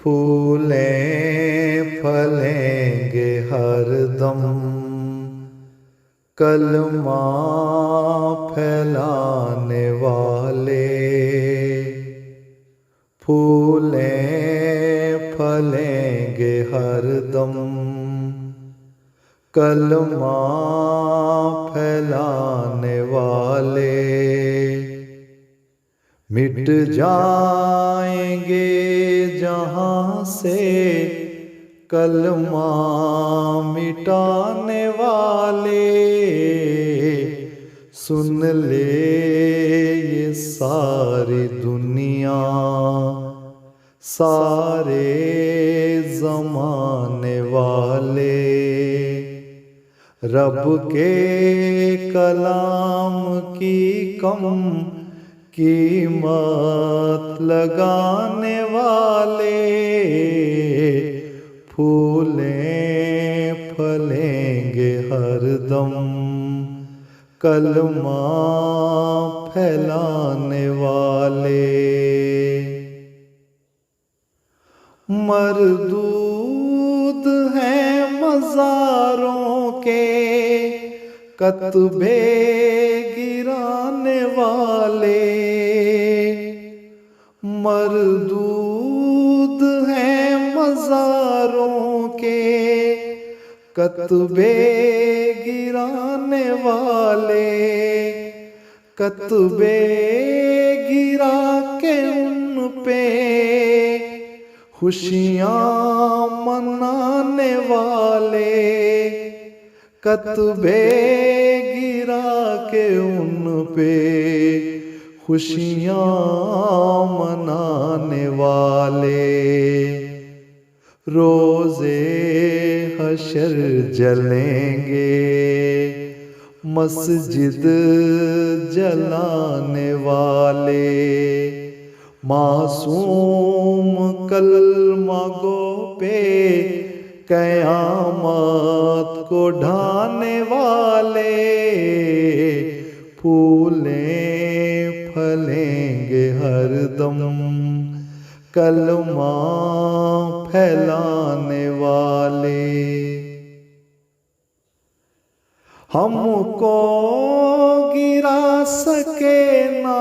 फूलें फलेंगे हरदम कलमा फैलाने वाले। फूलें फलेंगे हरदम कलमा फैलाने वाले। मिट जाएंगे जहाँ से कलमा मिटाने वाले। सुन ले ये सारी दुनिया सारे ज़माने वाले। रब के कलाम की कम कीमत लगाने वाले। फूलें फलेंगे हरदम कलमा फैलाने वाले। मरदूद हैं मज़ारों के कत्बे गिराने वाले। मरदूद हैं मज़ारों के कत्बे गिराने वाले। कत्बे गिरा के उन पे खुशियाँ मनाने वाले। कत्बे गिरा के उन पे खुशियाँ मनाने वाले। रोज़े हशर जलेंगे मस्जिद जलाने वाले। मासूम कलमा गो पे क़यामत को ढाने वाले। फूलें फलेंगे हरदम कलमा फैलाने वाले। हमको गिरा सके ना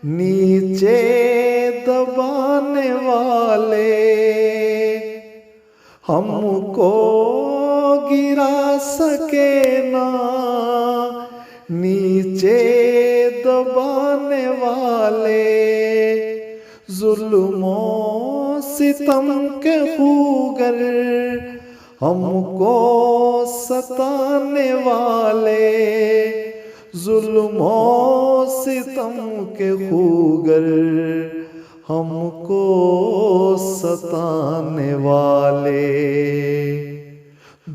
नीचे दबाने वाले। हमको गिरा सके ना नीचे दबाने वाले। जुल्मों सितम के खूगर हमको सताने वाले। जुल्मों सितम के खूगर हमको सताने वाले।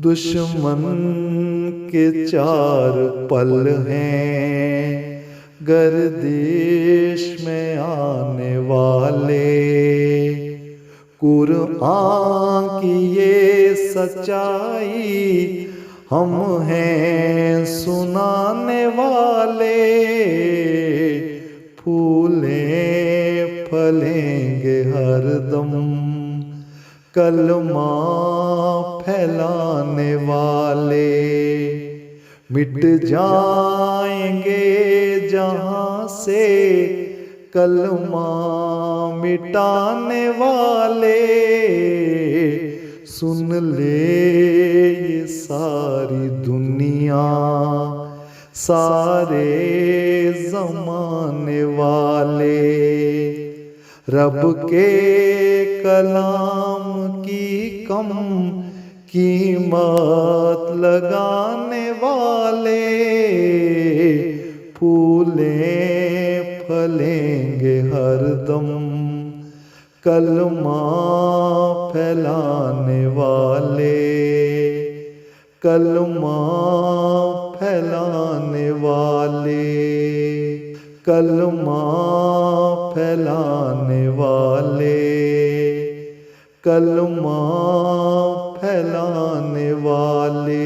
दुश्मन के चार पल हैं गर्दिश में आने वाले। कुरआन की ये सच्चाई हम हैं सुनाने वाले। फूलें फलेंगे हरदम कलमा फैलाने वाले। मिट जाएंगे जहाँ से कलमा मिटाने वाले। सुन ले ये सारी दुनिया सारे ज़माने वाले। रब के कलाम की कम कीमत लगाने वाले। फूलें फलेंगे हरदम कलमा फैलाने वाले। कलमा फैलाने वाले। कलमा फैलाने वाले। कलमा फैलाने वाले।